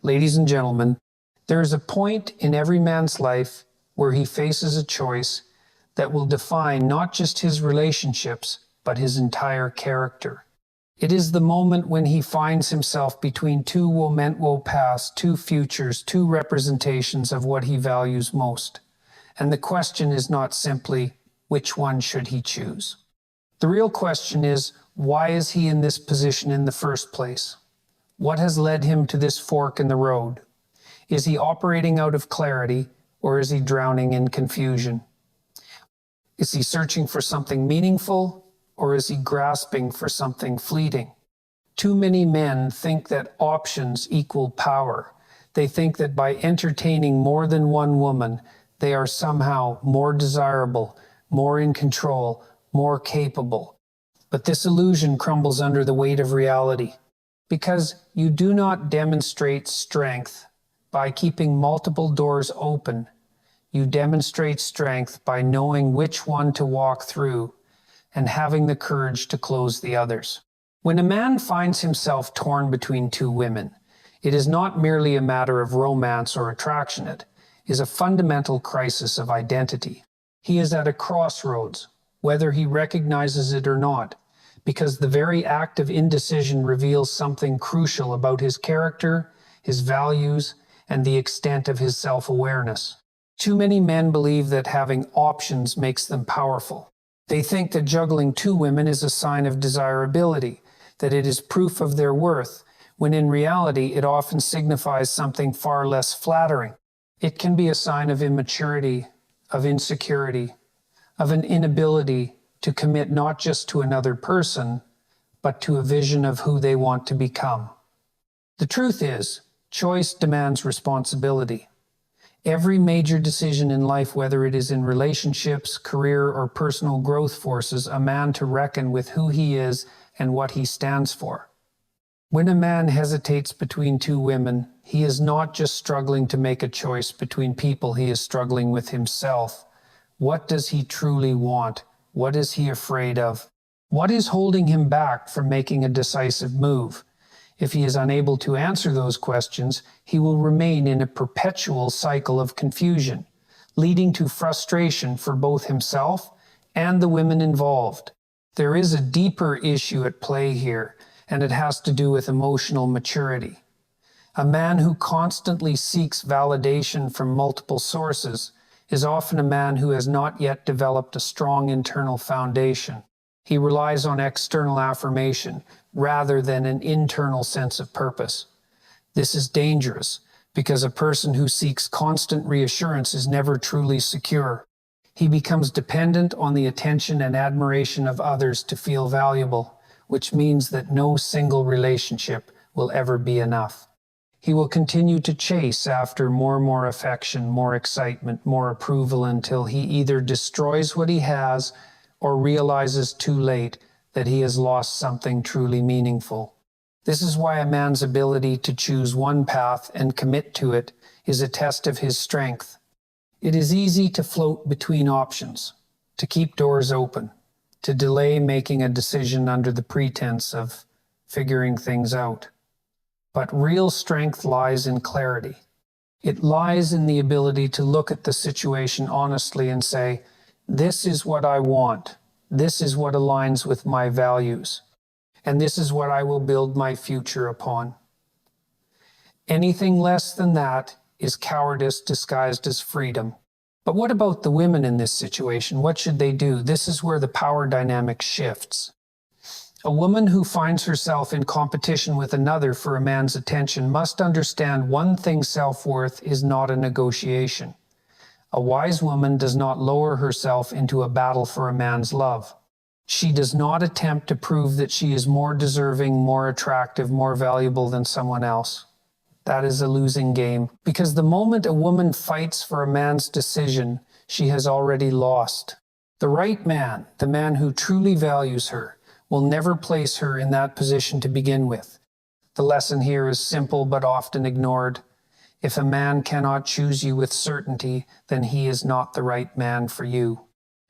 Ladies and gentlemen, there is a point in every man's life where he faces a choice that will define not just his relationships, but his entire character. It is the moment when he finds himself between two woe paths, two futures, two representations of what he values most. And the question is not simply, which one should he choose? The real question is, why is he in this position in the first place? What has led him to this fork in the road? Is he operating out of clarity, or is he drowning in confusion? Is he searching for something meaningful, or is he grasping for something fleeting? Too many men think that options equal power. They think that by entertaining more than one woman, they are somehow more desirable, more in control, more capable. But this illusion crumbles under the weight of reality. Because you do not demonstrate strength by keeping multiple doors open. You demonstrate strength by knowing which one to walk through and having the courage to close the others. When a man finds himself torn between two women, it is not merely a matter of romance or attraction. It is a fundamental crisis of identity. He is at a crossroads, whether he recognizes it or not, because the very act of indecision reveals something crucial about his character, his values, and the extent of his self-awareness. Too many men believe that having options makes them powerful. They think that juggling two women is a sign of desirability, that it is proof of their worth, when in reality it often signifies something far less flattering. It can be a sign of immaturity, of insecurity, of an inability to commit not just to another person, but to a vision of who they want to become. The truth is, choice demands responsibility. Every major decision in life, whether it is in relationships, career, or personal growth, forces a man to reckon with who he is and what he stands for. When a man hesitates between two women, he is not just struggling to make a choice between people, he is struggling with himself. What does he truly want? What is he afraid of? What is holding him back from making a decisive move? If he is unable to answer those questions, he will remain in a perpetual cycle of confusion, leading to frustration for both himself and the women involved. There is a deeper issue at play here, and it has to do with emotional maturity. A man who constantly seeks validation from multiple sources is often a man who has not yet developed a strong internal foundation. He relies on external affirmation rather than an internal sense of purpose. This is dangerous because a person who seeks constant reassurance is never truly secure. He becomes dependent on the attention and admiration of others to feel valuable, which means that no single relationship will ever be enough. He will continue to chase after more affection, more excitement, more approval until he either destroys what he has or realizes too late that he has lost something truly meaningful. This is why a man's ability to choose one path and commit to it is a test of his strength. It is easy to float between options, to keep doors open, to delay making a decision under the pretense of figuring things out. But real strength lies in clarity. It lies in the ability to look at the situation honestly and say, this is what I want. This is what aligns with my values. And this is what I will build my future upon. Anything less than that is cowardice disguised as freedom. But what about the women in this situation? What should they do? This is where the power dynamic shifts. A woman who finds herself in competition with another for a man's attention must understand one thing: self-worth is not a negotiation. A wise woman does not lower herself into a battle for a man's love. She does not attempt to prove that she is more deserving, more attractive, more valuable than someone else. That is a losing game, because the moment a woman fights for a man's decision, she has already lost. The right man, the man who truly values her, will never place her in that position to begin with. The lesson here is simple but often ignored. If a man cannot choose you with certainty, then he is not the right man for you.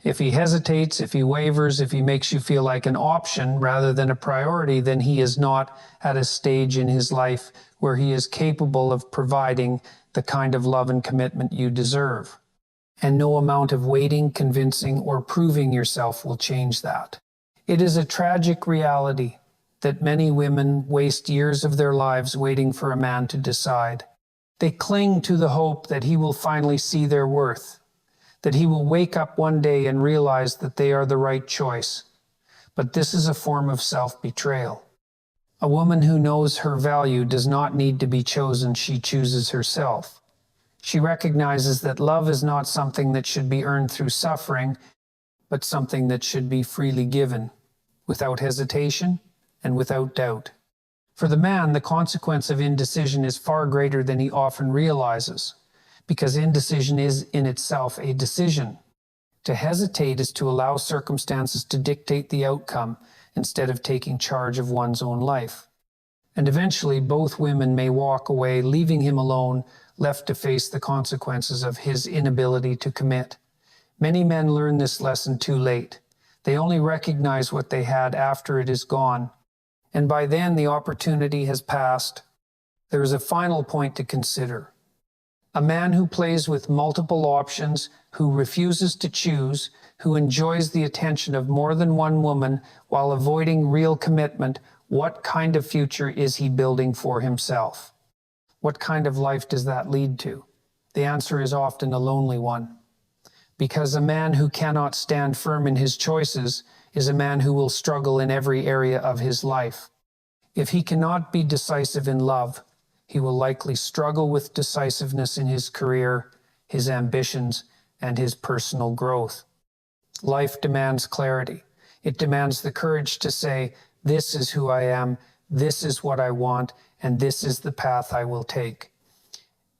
If he hesitates, if he wavers, if he makes you feel like an option rather than a priority, then he is not at a stage in his life where he is capable of providing the kind of love and commitment you deserve. And no amount of waiting, convincing, or proving yourself will change that. It is a tragic reality that many women waste years of their lives waiting for a man to decide. They cling to the hope that he will finally see their worth, that he will wake up one day and realize that they are the right choice. But this is a form of self-betrayal. A woman who knows her value does not need to be chosen, she chooses herself. She recognizes that love is not something that should be earned through suffering, but something that should be freely given, without hesitation and without doubt. For the man, the consequence of indecision is far greater than he often realizes, because indecision is in itself a decision. To hesitate is to allow circumstances to dictate the outcome instead of taking charge of one's own life. And eventually both women may walk away, leaving him alone, left to face the consequences of his inability to commit. Many men learn this lesson too late. They only recognize what they had after it is gone. And by then the opportunity has passed. There is a final point to consider. A man who plays with multiple options, who refuses to choose, who enjoys the attention of more than one woman while avoiding real commitment, what kind of future is he building for himself? What kind of life does that lead to? The answer is often a lonely one. Because a man who cannot stand firm in his choices is a man who will struggle in every area of his life. If he cannot be decisive in love, he will likely struggle with decisiveness in his career, his ambitions, and his personal growth. Life demands clarity. It demands the courage to say, "This is who I am, this is what I want, and this is the path I will take."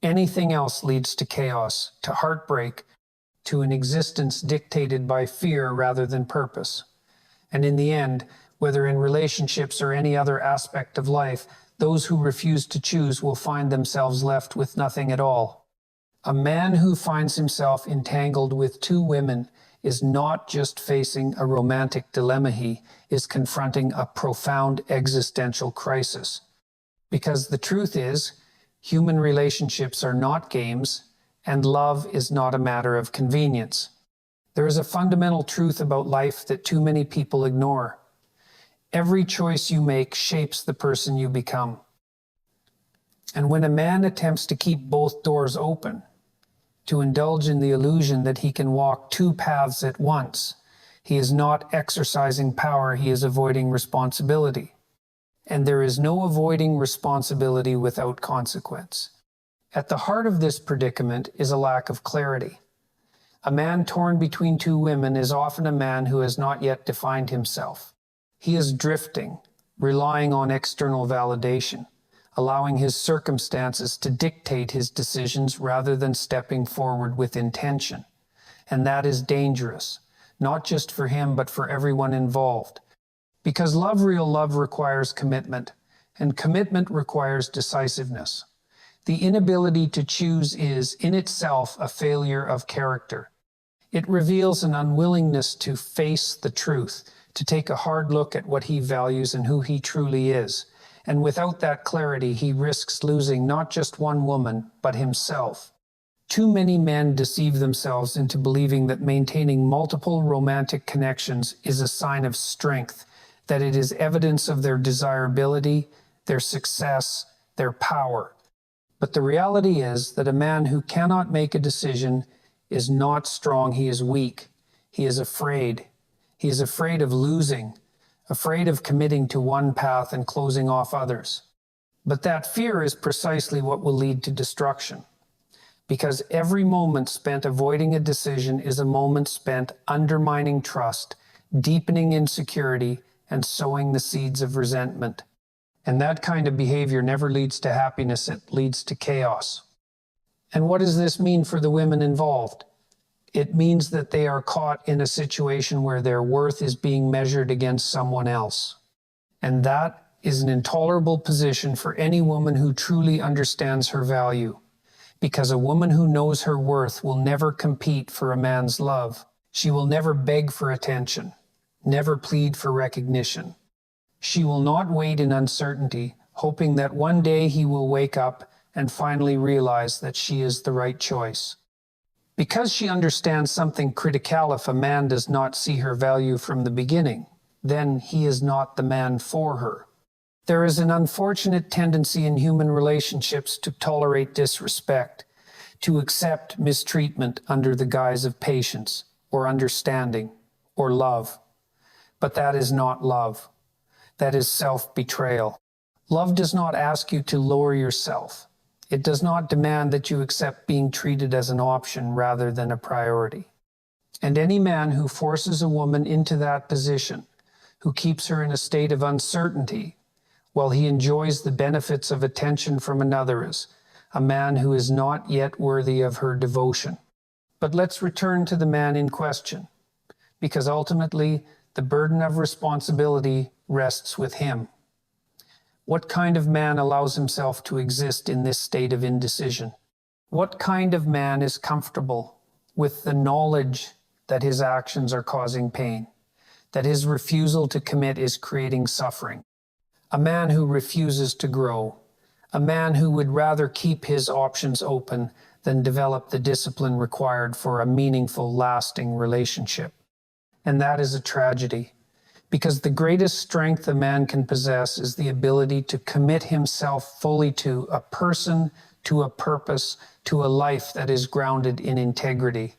Anything else leads to chaos, to heartbreak, to an existence dictated by fear rather than purpose. And in the end, whether in relationships or any other aspect of life, those who refuse to choose will find themselves left with nothing at all. A man who finds himself entangled with two women is not just facing a romantic dilemma, he is confronting a profound existential crisis. Because the truth is, human relationships are not games, and love is not a matter of convenience. There is a fundamental truth about life that too many people ignore. Every choice you make shapes the person you become. And when a man attempts to keep both doors open, to indulge in the illusion that he can walk two paths at once, he is not exercising power, he is avoiding responsibility. And there is no avoiding responsibility without consequence. At the heart of this predicament is a lack of clarity. A man torn between two women is often a man who has not yet defined himself. He is drifting, relying on external validation, allowing his circumstances to dictate his decisions rather than stepping forward with intention. And that is dangerous, not just for him, but for everyone involved. Because real love requires commitment, and commitment requires decisiveness. The inability to choose is, in itself, a failure of character. It reveals an unwillingness to face the truth, to take a hard look at what he values and who he truly is. And without that clarity, he risks losing not just one woman, but himself. Too many men deceive themselves into believing that maintaining multiple romantic connections is a sign of strength, that it is evidence of their desirability, their success, their power. But the reality is that a man who cannot make a decision is not strong, he is weak. He is afraid. He is afraid of losing, afraid of committing to one path and closing off others. But that fear is precisely what will lead to destruction. Because every moment spent avoiding a decision is a moment spent undermining trust, deepening insecurity, and sowing the seeds of resentment. And that kind of behavior never leads to happiness, it leads to chaos. And what does this mean for the women involved? It means that they are caught in a situation where their worth is being measured against someone else. And that is an intolerable position for any woman who truly understands her value. Because a woman who knows her worth will never compete for a man's love. She will never beg for attention, never plead for recognition. She will not wait in uncertainty, hoping that one day he will wake up and finally realize that she is the right choice. Because she understands something critical: if a man does not see her value from the beginning, then he is not the man for her. There is an unfortunate tendency in human relationships to tolerate disrespect, to accept mistreatment under the guise of patience, or understanding, or love. But that is not love. That is self-betrayal. Love does not ask you to lower yourself. It does not demand that you accept being treated as an option rather than a priority. And any man who forces a woman into that position, who keeps her in a state of uncertainty, while he enjoys the benefits of attention from another, is a man who is not yet worthy of her devotion. But let's return to the man in question, because ultimately the burden of responsibility rests with him. What kind of man allows himself to exist in this state of indecision? What kind of man is comfortable with the knowledge that his actions are causing pain, that his refusal to commit is creating suffering? A man who refuses to grow, a man who would rather keep his options open than develop the discipline required for a meaningful, lasting relationship. And that is a tragedy, because the greatest strength a man can possess is the ability to commit himself fully to a person, to a purpose, to a life that is grounded in integrity.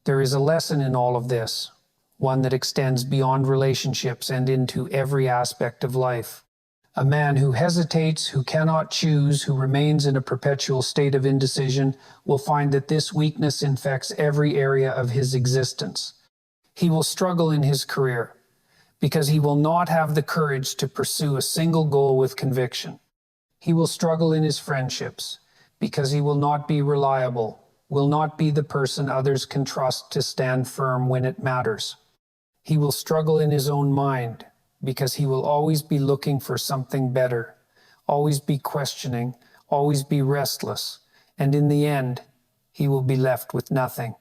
There is a lesson in all of this, one that extends beyond relationships and into every aspect of life. A man who hesitates, who cannot choose, who remains in a perpetual state of indecision, will find that this weakness infects every area of his existence. He will struggle in his career, because he will not have the courage to pursue a single goal with conviction. He will struggle in his friendships, because he will not be reliable, will not be the person others can trust to stand firm when it matters. He will struggle in his own mind, because he will always be looking for something better, always be questioning, always be restless, and in the end, he will be left with nothing.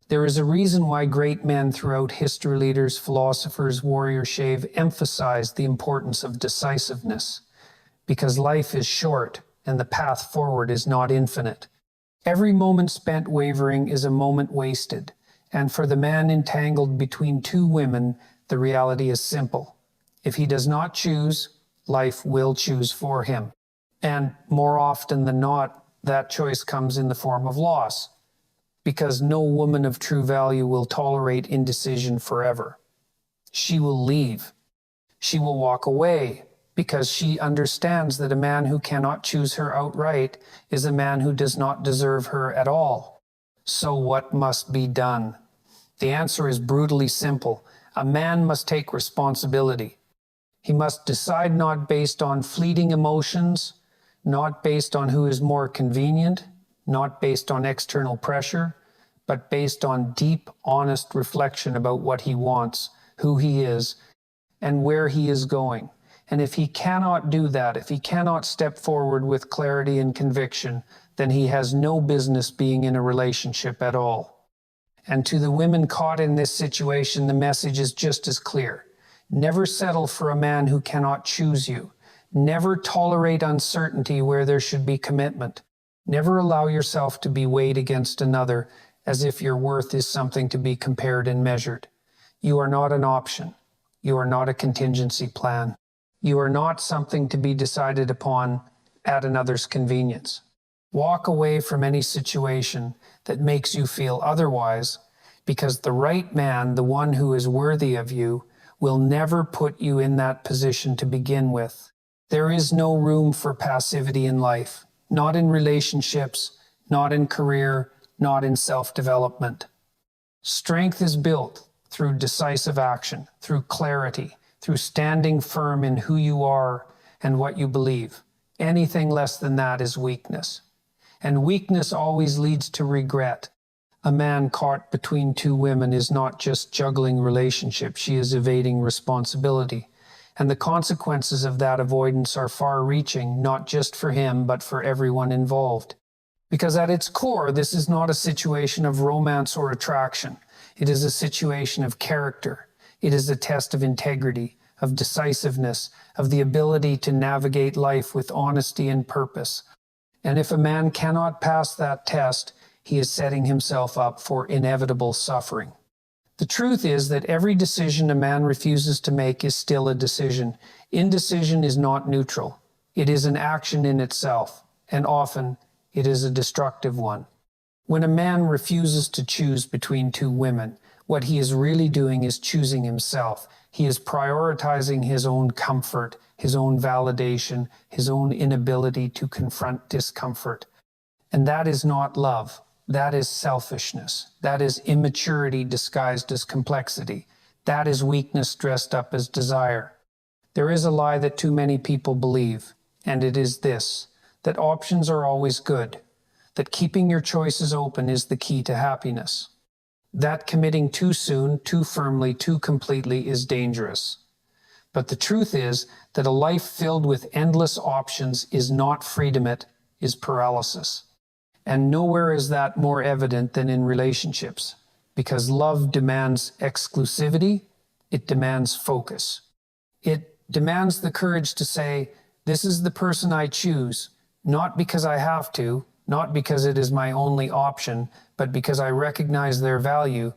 There is a reason why great men throughout history, leaders, philosophers, warriors, emphasize the importance of decisiveness, because life is short and the path forward is not infinite. Every moment spent wavering is a moment wasted, and for the man entangled between two women, the reality is simple. If he does not choose, life will choose for him. And more often than not, that choice comes in the form of loss, because no woman of true value will tolerate indecision forever. She will leave. She will walk away, because she understands that a man who cannot choose her outright is a man who does not deserve her at all. So what must be done? The answer is brutally simple. A man must take responsibility. He must decide not based on fleeting emotions, not based on who is more convenient, not based on external pressure, but based on deep, honest reflection about what he wants, who he is, and where he is going. And if he cannot do that, if he cannot step forward with clarity and conviction, then he has no business being in a relationship at all. And to the women caught in this situation, the message is just as clear. Never settle for a man who cannot choose you. Never tolerate uncertainty where there should be commitment. Never allow yourself to be weighed against another as if your worth is something to be compared and measured. You are not an option. You are not a contingency plan. You are not something to be decided upon at another's convenience. Walk away from any situation that makes you feel otherwise, because the right man, the one who is worthy of you, will never put you in that position to begin with. There is no room for passivity in life, not in relationships, not in career, not in self-development. Strength is built through decisive action, through clarity, through standing firm in who you are and what you believe. Anything less than that is weakness. And weakness always leads to regret. A man caught between two women is not just juggling relationships, she is evading responsibility. And the consequences of that avoidance are far-reaching, not just for him, but for everyone involved. Because at its core, this is not a situation of romance or attraction. It is a situation of character. It is a test of integrity, of decisiveness, of the ability to navigate life with honesty and purpose. And if a man cannot pass that test, he is setting himself up for inevitable suffering. The truth is that every decision a man refuses to make is still a decision. Indecision is not neutral. It is an action in itself, and often it is a destructive one. When a man refuses to choose between two women, what he is really doing is choosing himself. He is prioritizing his own comfort, his own validation, his own inability to confront discomfort. And that is not love. That is selfishness. That is immaturity disguised as complexity. That is weakness dressed up as desire. There is a lie that too many people believe, and it is this, that options are always good, that keeping your choices open is the key to happiness, that committing too soon, too firmly, too completely is dangerous. But the truth is that a life filled with endless options is not freedom, it is paralysis. And nowhere is that more evident than in relationships, because love demands exclusivity, it demands focus. It demands the courage to say, this is the person I choose, not because I have to, not because it is my only option, but because I recognize their value,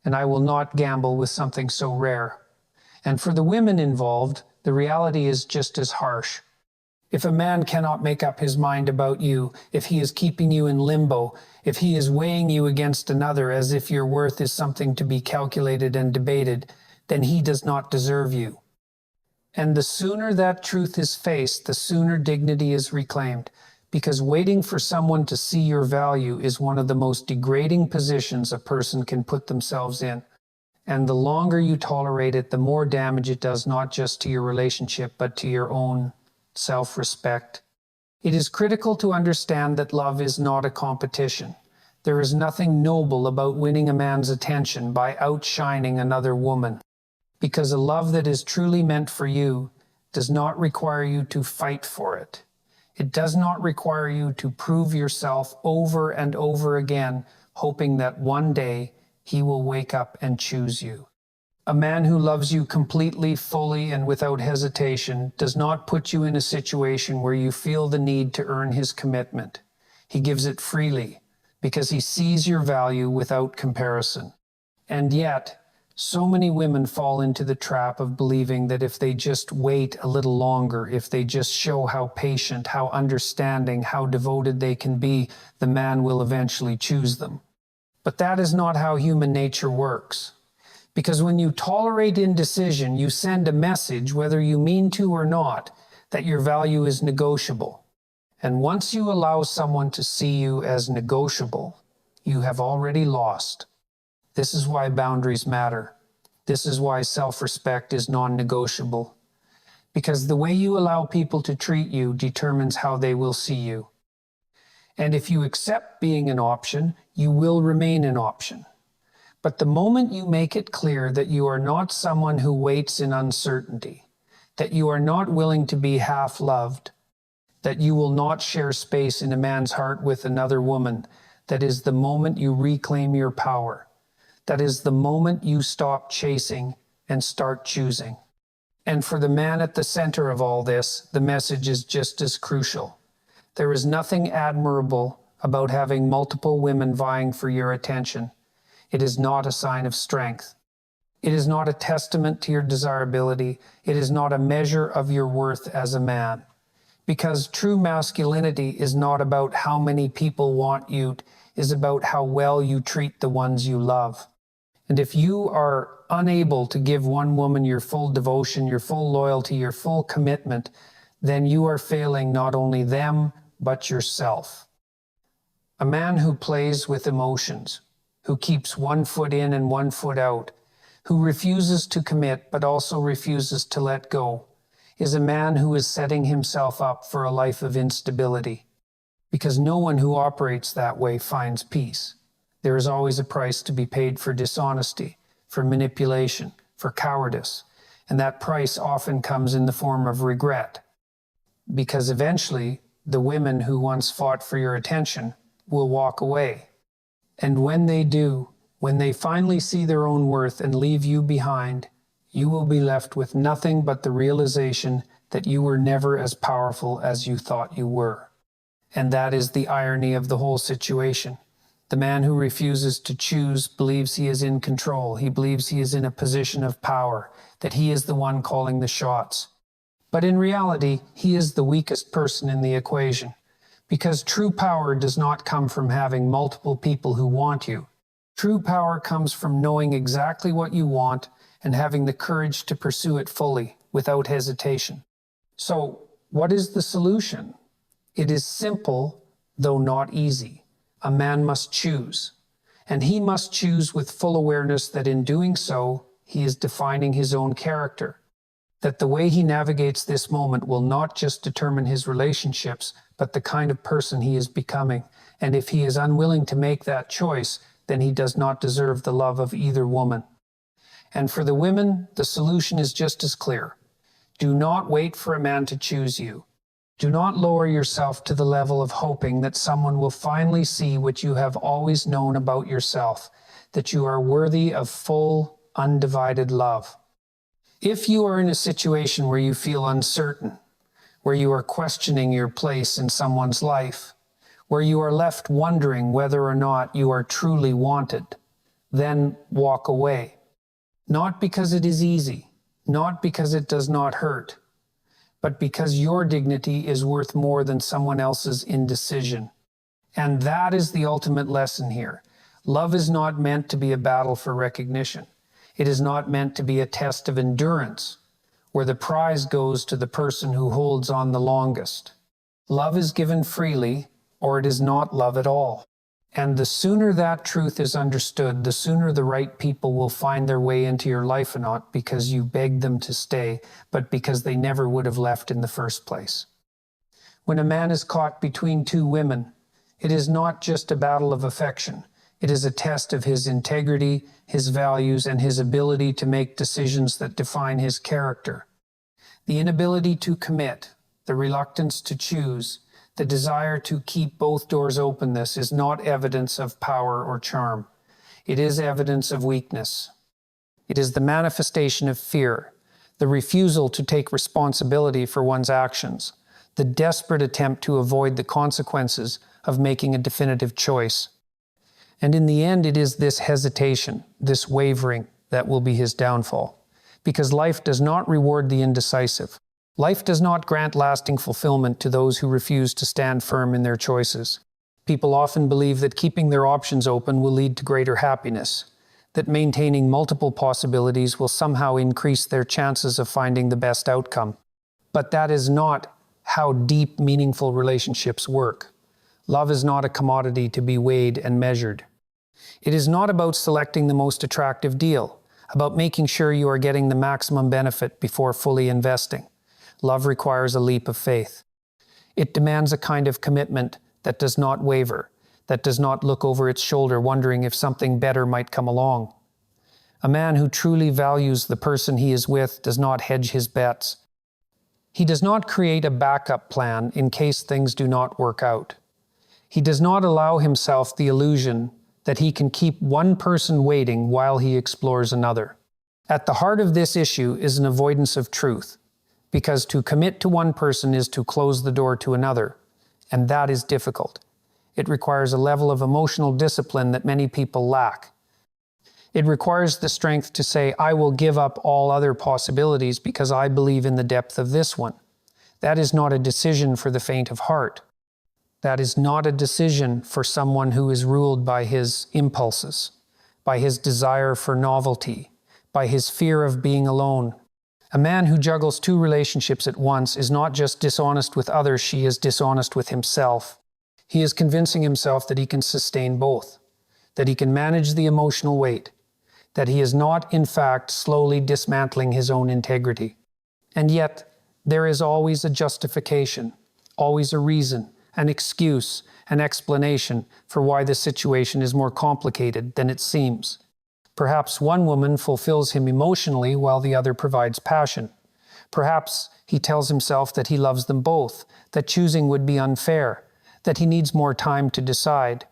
and I will not gamble with something so rare. And for the women involved, the reality is just as harsh. If a man cannot make up his mind about you, if he is keeping you in limbo, if he is weighing you against another as if your worth is something to be calculated and debated, then he does not deserve you. And the sooner that truth is faced, the sooner dignity is reclaimed, because waiting for someone to see your value is one of the most degrading positions a person can put themselves in. And the longer you tolerate it, the more damage it does, not just to your relationship, but to your own self-respect. It is critical to understand that love is not a competition. There is nothing noble about winning a man's attention by outshining another woman, because a love that is truly meant for you does not require you to fight for it. It does not require you to prove yourself over and over again, hoping that one day he will wake up and choose you. A man who loves you completely, fully, and without hesitation does not put you in a situation where you feel the need to earn his commitment. He gives it freely because he sees your value without comparison. And yet, so many women fall into the trap of believing that if they just wait a little longer, if they just show how patient, how understanding, how devoted they can be, the man will eventually choose them. But that is not how human nature works. Because when you tolerate indecision, you send a message, whether you mean to or not, that your value is negotiable. And once you allow someone to see you as negotiable, you have already lost. This is why boundaries matter. This is why self-respect is non-negotiable. Because the way you allow people to treat you determines how they will see you. And if you accept being an option, you will remain an option. But the moment you make it clear that you are not someone who waits in uncertainty, that you are not willing to be half-loved, that you will not share space in a man's heart with another woman, that is the moment you reclaim your power. That is the moment you stop chasing and start choosing. And for the man at the center of all this, the message is just as crucial. There is nothing admirable about having multiple women vying for your attention. It is not a sign of strength. It is not a testament to your desirability. It is not a measure of your worth as a man. Because true masculinity is not about how many people want you, it is about how well you treat the ones you love. And if you are unable to give one woman your full devotion, your full loyalty, your full commitment, then you are failing not only them, but yourself. A man who plays with emotions, who keeps one foot in and one foot out, who refuses to commit but also refuses to let go, is a man who is setting himself up for a life of instability. Because no one who operates that way finds peace. There is always a price to be paid for dishonesty, for manipulation, for cowardice, and that price often comes in the form of regret. Because eventually, the women who once fought for your attention will walk away. And when they do, when they finally see their own worth and leave you behind, you will be left with nothing but the realization that you were never as powerful as you thought you were. And that is the irony of the whole situation. The man who refuses to choose believes he is in control. He believes he is in a position of power, that he is the one calling the shots. But in reality, he is the weakest person in the equation, because true power does not come from having multiple people who want you. True power comes from knowing exactly what you want and having the courage to pursue it fully, without hesitation. So, what is the solution? It is simple, though not easy. A man must choose, and he must choose with full awareness that in doing so, he is defining his own character. That the way he navigates this moment will not just determine his relationships, but the kind of person he is becoming. And if he is unwilling to make that choice, then he does not deserve the love of either woman. And for the women, the solution is just as clear. Do not wait for a man to choose you. Do not lower yourself to the level of hoping that someone will finally see what you have always known about yourself, that you are worthy of full, undivided love. If you are in a situation where you feel uncertain, where you are questioning your place in someone's life, where you are left wondering whether or not you are truly wanted, then walk away. Not because it is easy, not because it does not hurt, but because your dignity is worth more than someone else's indecision. And that is the ultimate lesson here. Love is not meant to be a battle for recognition. It is not meant to be a test of endurance, where the prize goes to the person who holds on the longest. Love is given freely, or it is not love at all. And the sooner that truth is understood, the sooner the right people will find their way into your life, and not because you begged them to stay, but because they never would have left in the first place. When a man is caught between two women, it is not just a battle of affection. It is a test of his integrity, his values, and his ability to make decisions that define his character. The inability to commit, the reluctance to choose, the desire to keep both doors open, this is not evidence of power or charm. It is evidence of weakness. It is the manifestation of fear, the refusal to take responsibility for one's actions, the desperate attempt to avoid the consequences of making a definitive choice. And in the end, it is this hesitation, this wavering, that will be his downfall. Because life does not reward the indecisive. Life does not grant lasting fulfillment to those who refuse to stand firm in their choices. People often believe that keeping their options open will lead to greater happiness, that maintaining multiple possibilities will somehow increase their chances of finding the best outcome. But that is not how deep, meaningful relationships work. Love is not a commodity to be weighed and measured. It is not about selecting the most attractive deal, about making sure you are getting the maximum benefit before fully investing. Love requires a leap of faith. It demands a kind of commitment that does not waver, that does not look over its shoulder wondering if something better might come along. A man who truly values the person he is with does not hedge his bets. He does not create a backup plan in case things do not work out. He does not allow himself the illusion that he can keep one person waiting while he explores another. At the heart of this issue is an avoidance of truth, because to commit to one person is to close the door to another, and that is difficult. It requires a level of emotional discipline that many people lack. It requires the strength to say, I will give up all other possibilities because I believe in the depth of this one. That is not a decision for the faint of heart. That is not a decision for someone who is ruled by his impulses, by his desire for novelty, by his fear of being alone. A man who juggles two relationships at once is not just dishonest with others, she is dishonest with himself. He is convincing himself that he can sustain both, that he can manage the emotional weight, that he is not, in fact, slowly dismantling his own integrity. And yet, there is always a justification, always a reason, an excuse, an explanation for why the situation is more complicated than it seems. Perhaps one woman fulfills him emotionally while the other provides passion. Perhaps he tells himself that he loves them both, that choosing would be unfair, that he needs more time to decide.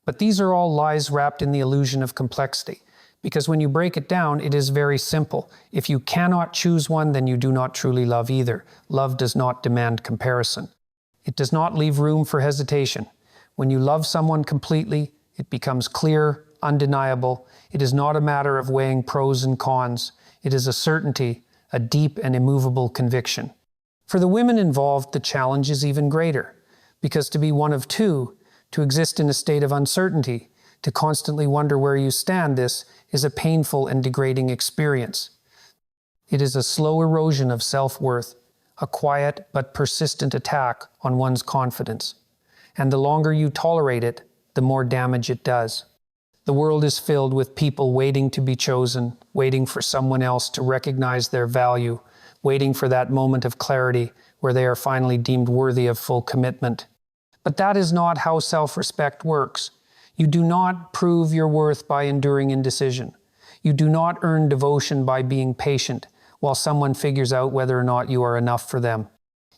But these are all lies wrapped in the illusion of complexity, Because when you break it down, it is very simple. If you cannot choose one, then you do not truly love either. Love does not demand comparison. It does not leave room for hesitation. When you love someone completely, it becomes clear, undeniable. It is not a matter of weighing pros and cons. It is a certainty, a deep and immovable conviction. For the women involved, the challenge is even greater, because to be one of two, to exist in a state of uncertainty, to constantly wonder where you stand, this is a painful and degrading experience. It is a slow erosion of self-worth, a quiet but persistent attack on one's confidence. And the longer you tolerate it, the more damage it does. The world is filled with people waiting to be chosen, waiting for someone else to recognize their value, waiting for that moment of clarity where they are finally deemed worthy of full commitment. But that is not how self-respect works. You do not prove your worth by enduring indecision. You do not earn devotion by being patient while someone figures out whether or not you are enough for them.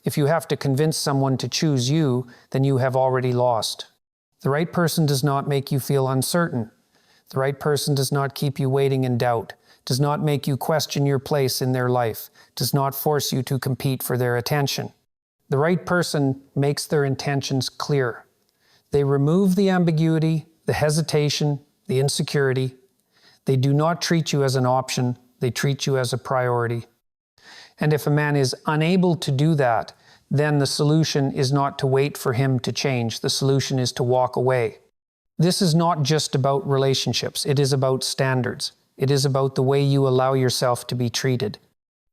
If you have to convince someone to choose you, then you have already lost. The right person does not make you feel uncertain. The right person does not keep you waiting in doubt, does not make you question your place in their life, does not force you to compete for their attention. The right person makes their intentions clear. They remove the ambiguity, the hesitation, the insecurity. They do not treat you as an option, they treat you as a priority. And if a man is unable to do that, then the solution is not to wait for him to change. The solution is to walk away. This is not just about relationships. It is about standards. It is about the way you allow yourself to be treated.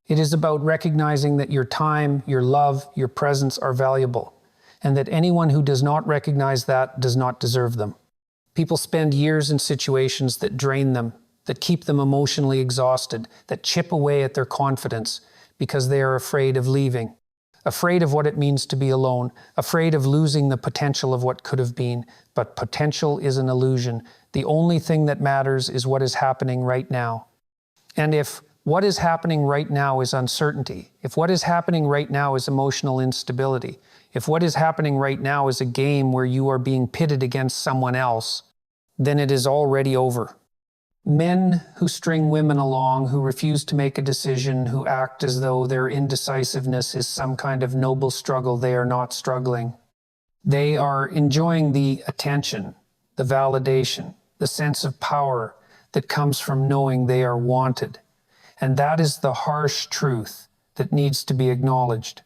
It is about recognizing that your time, your love, your presence are valuable, and that anyone who does not recognize that does not deserve them. People spend years in situations that drain them, that keep them emotionally exhausted, that chip away at their confidence because they are afraid of leaving, afraid of what it means to be alone, afraid of losing the potential of what could have been. But potential is an illusion. The only thing that matters is what is happening right now. And if what is happening right now is uncertainty, if what is happening right now is emotional instability, if what is happening right now is a game where you are being pitted against someone else, then it is already over. Men who string women along, who refuse to make a decision, who act as though their indecisiveness is some kind of noble struggle, they are not struggling. They are enjoying the attention, the validation, the sense of power that comes from knowing they are wanted. And that is the harsh truth that needs to be acknowledged.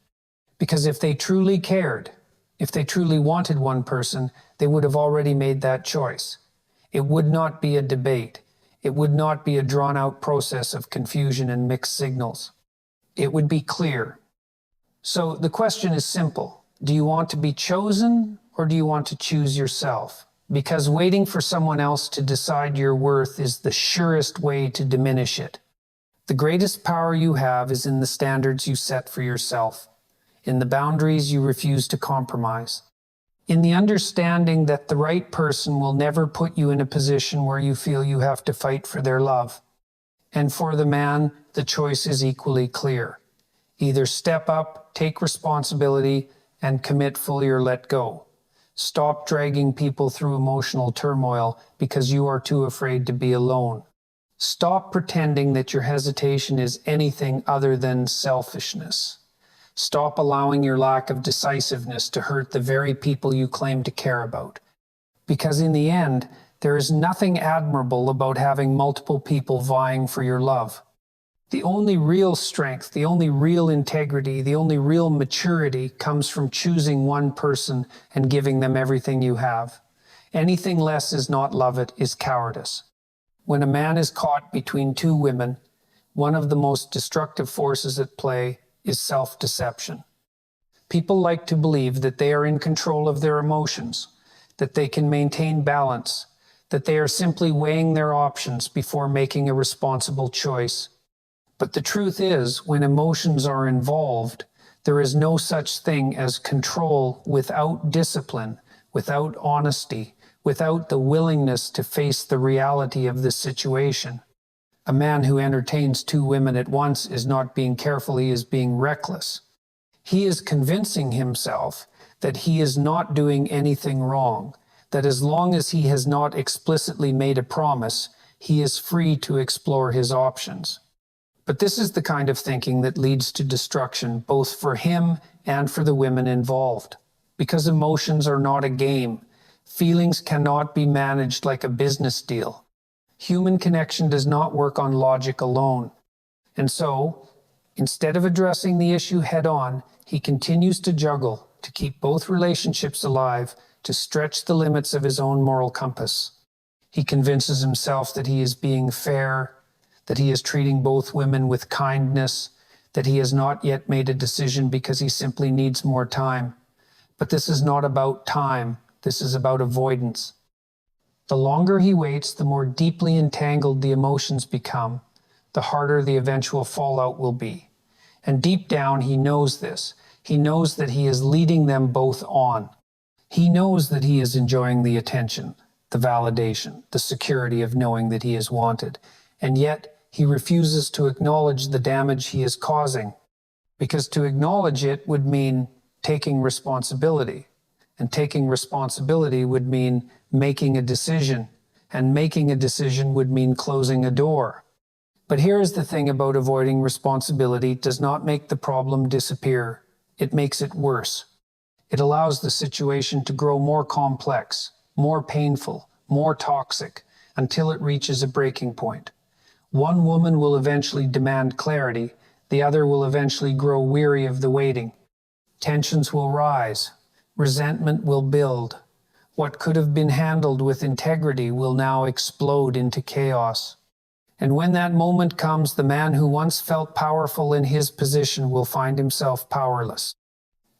Because if they truly cared, if they truly wanted one person, they would have already made that choice. It would not be a debate. It would not be a drawn-out process of confusion and mixed signals. It would be clear. So the question is simple. Do you want to be chosen, or do you want to choose yourself? Because waiting for someone else to decide your worth is the surest way to diminish it. The greatest power you have is in the standards you set for yourself, in the boundaries you refuse to compromise, in the understanding that the right person will never put you in a position where you feel you have to fight for their love. And for the man, the choice is equally clear. Either step up, take responsibility, and commit fully, or let go. Stop dragging people through emotional turmoil because you are too afraid to be alone. Stop pretending that your hesitation is anything other than selfishness. Stop allowing your lack of decisiveness to hurt the very people you claim to care about. Because in the end, there is nothing admirable about having multiple people vying for your love. The only real strength, the only real integrity, the only real maturity comes from choosing one person and giving them everything you have. Anything less is not love, it is cowardice. When a man is caught between two women, one of the most destructive forces at play is self-deception. People like to believe that they are in control of their emotions, that they can maintain balance, that they are simply weighing their options before making a responsible choice. But the truth is, when emotions are involved, there is no such thing as control without discipline, without honesty, without the willingness to face the reality of the situation. A man who entertains two women at once is not being careful, he is being reckless. He is convincing himself that he is not doing anything wrong, that as long as he has not explicitly made a promise, He is free to explore his options. But this is the kind of thinking that leads to destruction, both for him and for the women involved. Because emotions are not a game. Feelings cannot be managed like a business deal. Human connection does not work on logic alone. And so, instead of addressing the issue head on, he continues to juggle to keep both relationships alive, to stretch the limits of his own moral compass. He convinces himself that he is being fair, that he is treating both women with kindness, that he has not yet made a decision because he simply needs more time. But this is not about time. This is about avoidance. The longer he waits, the more deeply entangled the emotions become, the harder the eventual fallout will be. And deep down, he knows this. He knows that he is leading them both on. He knows that he is enjoying the attention, the validation, the security of knowing that he is wanted. And yet, he refuses to acknowledge the damage he is causing. Because to acknowledge it would mean taking responsibility. And taking responsibility would mean making a decision. And making a decision would mean closing a door. But here's the thing about avoiding responsibility: it does not make the problem disappear. It makes it worse. It allows the situation to grow more complex, more painful, more toxic, until it reaches a breaking point. One woman will eventually demand clarity. The other will eventually grow weary of the waiting. Tensions will rise. Resentment will build. What could have been handled with integrity will now explode into chaos. And when that moment comes, the man who once felt powerful in his position will find himself powerless.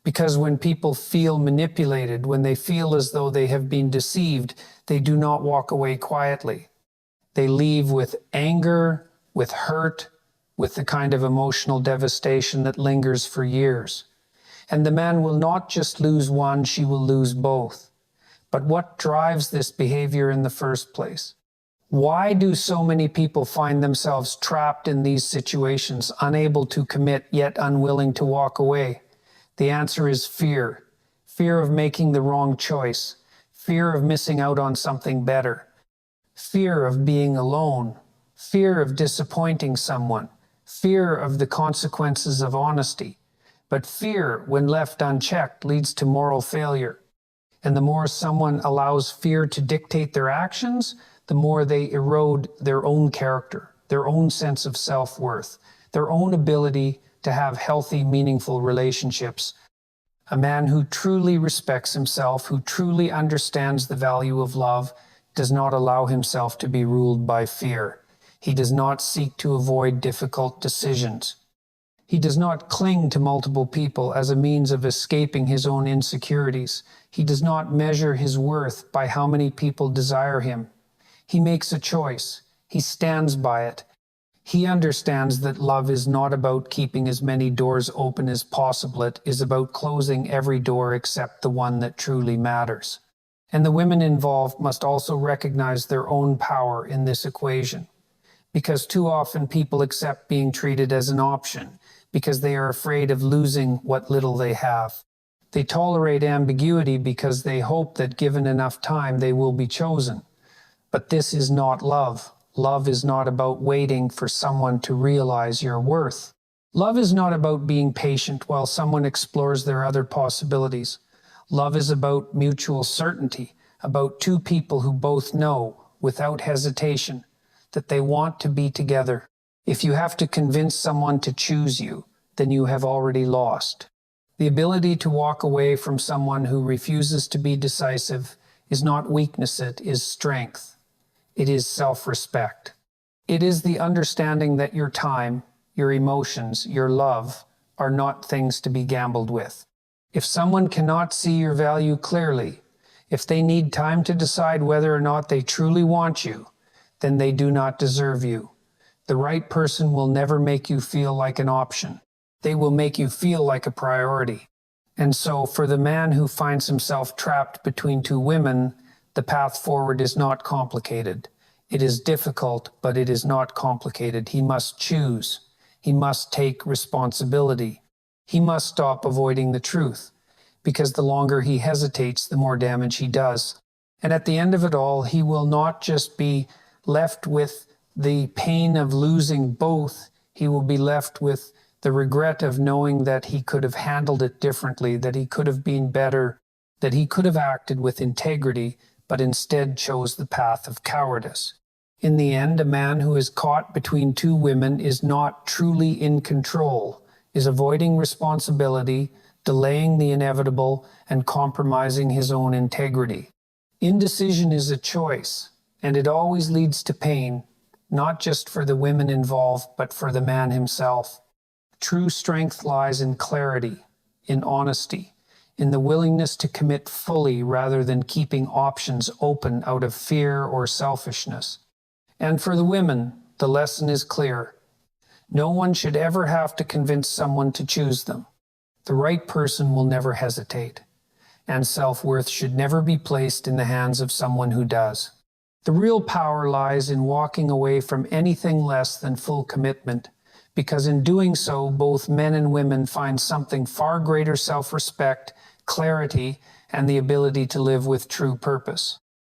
Because when people feel manipulated, when they feel as though they have been deceived, they do not walk away quietly. They leave with anger, with hurt, with the kind of emotional devastation that lingers for years. And the man will not just lose one, she will lose both. But what drives this behavior in the first place? Why do so many people find themselves trapped in these situations, unable to commit yet unwilling to walk away? The answer is fear. Fear of making the wrong choice. Fear of missing out on something better. Fear of being alone. Fear of disappointing someone. Fear of the consequences of honesty. But fear, when left unchecked, leads to moral failure. And the more someone allows fear to dictate their actions, the more they erode their own character, their own sense of self-worth, their own ability to have healthy, meaningful relationships. A man who truly respects himself, who truly understands the value of love, does not allow himself to be ruled by fear. He does not seek to avoid difficult decisions. He does not cling to multiple people as a means of escaping his own insecurities. He does not measure his worth by how many people desire him. He makes a choice. He stands by it. He understands that love is not about keeping as many doors open as possible. It is about closing every door except the one that truly matters. And the women involved must also recognize their own power in this equation. Because too often people accept being treated as an option, because they are afraid of losing what little they have. They tolerate ambiguity because they hope that given enough time they will be chosen. But this is not love. Love is not about waiting for someone to realize your worth. Love is not about being patient while someone explores their other possibilities. Love is about mutual certainty, about two people who both know, without hesitation, that they want to be together. If you have to convince someone to choose you, then you have already lost. The ability to walk away from someone who refuses to be decisive is not weakness, it is strength. It is self-respect. It is the understanding that your time, your emotions, your love are not things to be gambled with. If someone cannot see your value clearly, if they need time to decide whether or not they truly want you, then they do not deserve you. The right person will never make you feel like an option. They will make you feel like a priority. And so for the man who finds himself trapped between two women, the path forward is not complicated. It is difficult, but it is not complicated. He must choose. He must take responsibility. He must stop avoiding the truth, because the longer he hesitates, the more damage he does. And at the end of it all, he will not just be left with the pain of losing both, he will be left with the regret of knowing that he could have handled it differently, that he could have been better, that he could have acted with integrity, but instead chose the path of cowardice. In the end, a man who is caught between two women is not truly in control, is avoiding responsibility, delaying the inevitable, and compromising his own integrity. Indecision is a choice, and it always leads to pain, not just for the women involved, but for the man himself. True strength lies in clarity, in honesty, in the willingness to commit fully rather than keeping options open out of fear or selfishness. And for the women, the lesson is clear. No one should ever have to convince someone to choose them. The right person will never hesitate, and self-worth should never be placed in the hands of someone who does. The real power lies in walking away from anything less than full commitment, because in doing so, both men and women find something far greater self-respect, clarity, and the ability to live with true purpose.